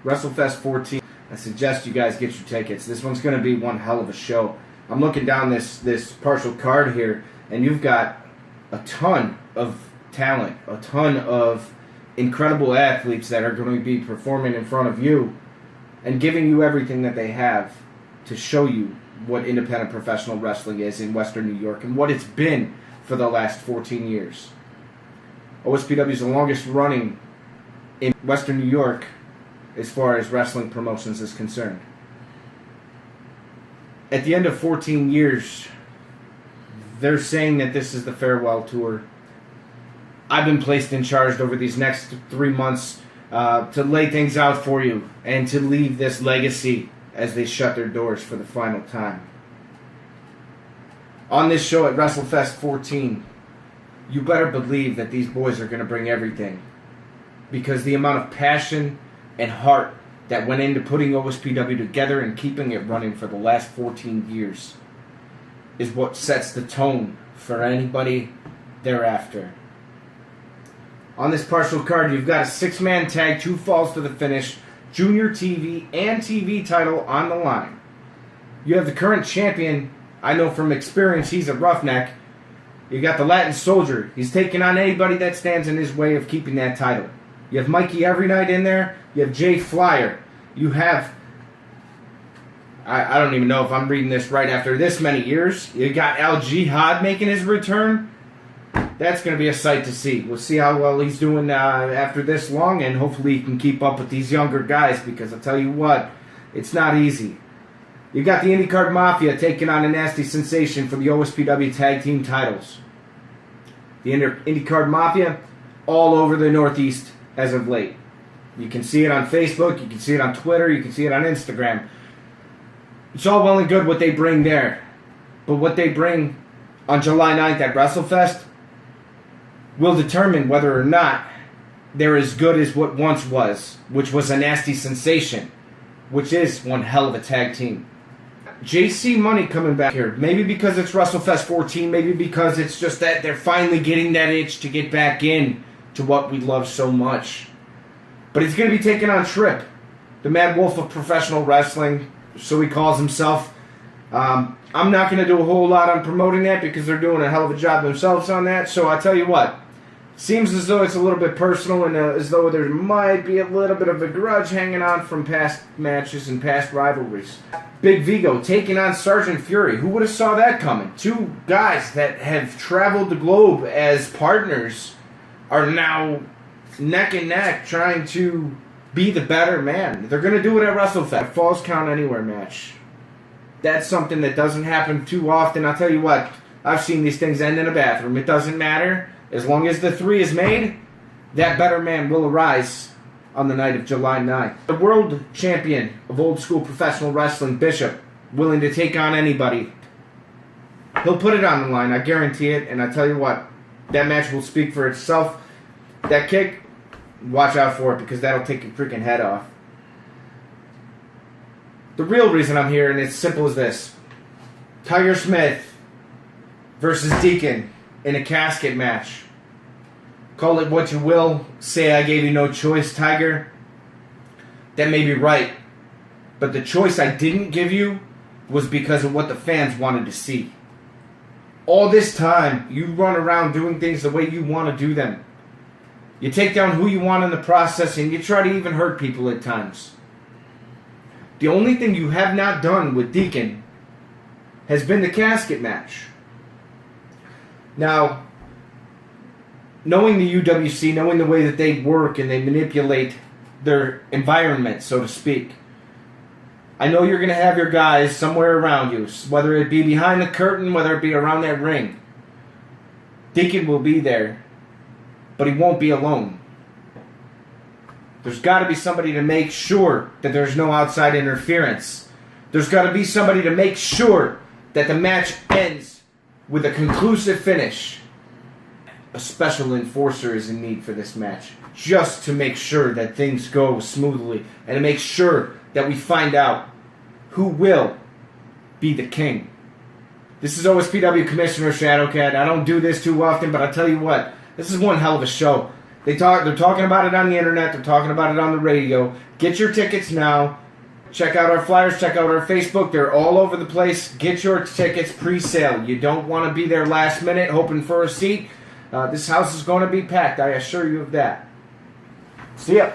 Wrestlefest 14. I suggest you guys get your tickets. This one's going to be one hell of a show. I'm looking down this partial card here, and you've got a ton of talent, a ton of incredible athletes that are going to be performing in front of you and giving you everything that they have to show you what independent professional wrestling is in Western New York and what it's been for the last 14 years. OSPW is the longest running in Western New York as far as wrestling promotions is concerned. At the end of 14 years, they're saying that this is the farewell tour. I've been placed in charge over these next 3 months to lay things out for you and to leave this legacy as they shut their doors for the final time. On this show at Wrestlefest 14, you better believe that these boys are going to bring everything, because the amount of passion and heart that went into putting OSPW together and keeping it running for the last 14 years is what sets the tone for anybody thereafter. On this partial card, you've got a 6-man tag, 2 falls to the finish, junior TV and TV title on the line. You have the current champion. I know from experience he's a roughneck. You got the Latin Soldier. He's taking on anybody that stands in his way of keeping that title. You have Mikey Every Night in there. You have Jay Flyer. You have, I don't even know if I'm reading this right after this many years. You got Al Jihad making his return. That's going to be a sight to see. We'll see how well he's doing after this long, and hopefully he can keep up with these younger guys, because I'll tell you what, it's not easy. You got the IndyCard Mafia taking on a Nasty Sensation for the OSPW Tag Team titles. The IndyCard Mafia all over the Northeast as of late. You can see it on Facebook, you can see it on Twitter, you can see it on Instagram. It's all well and good what they bring there, but what they bring on July 9th at WrestleFest will determine whether or not they're as good as what once was, which was a Nasty Sensation, which is one hell of a tag team. JC Money coming back here, maybe because it's WrestleFest 14, maybe because it's just that they're finally getting that itch to get back in to what we love so much. But he's going to be taking on Trip, the Mad Wolf of professional wrestling, so he calls himself. I'm not going to do a whole lot on promoting that because they're doing a hell of a job themselves on that. So I tell you what, seems as though it's a little bit personal, and as though there might be a little bit of a grudge hanging on from past matches and past rivalries. Big Vigo taking on Sergeant Fury. Who would have saw that coming? 2 guys that have traveled the globe as partners are now neck and neck trying to be the better man. They're going to do it at WrestleFest. Falls Count Anywhere match. That's something that doesn't happen too often. I'll tell you what, I've seen these things end in a bathroom. It doesn't matter. As long as the 3 is made, that better man will arise on the night of July 9th. The world champion of old school professional wrestling, Bishop, willing to take on anybody. He'll put it on the line, I guarantee it, and I tell you what, that match will speak for itself. That kick, watch out for it, because that'll take your freaking head off. The real reason I'm here, and it's simple as this. Tiger Smith versus Deacon in a casket match. Call it what you will. Say I gave you no choice, Tiger. That may be right. But the choice I didn't give you was because of what the fans wanted to see. All this time, you run around doing things the way you want to do them. You take down who you want in the process, and you try to even hurt people at times. The only thing you have not done with Deacon has been the casket match. Now, knowing the UWC, knowing the way that they work and they manipulate their environment, so to speak, I know you're going to have your guys somewhere around you, whether it be behind the curtain, whether it be around that ring. Deacon will be there, but he won't be alone. There's got to be somebody to make sure that there's no outside interference. There's got to be somebody to make sure that the match ends with a conclusive finish. A special enforcer is in need for this match, just to make sure that things go smoothly and to make sure that we find out who will be the king. This is OSPW Commissioner ShadoKat. I don't do this too often, but I tell you what, this is one hell of a show. They're talking about it on the internet. They're talking about it on the radio. Get your tickets now. Check out our flyers. Check out our Facebook. They're all over the place. Get your tickets pre-sale. You don't want to be there last minute hoping for a seat. This house is going to be packed. I assure you of that. See ya.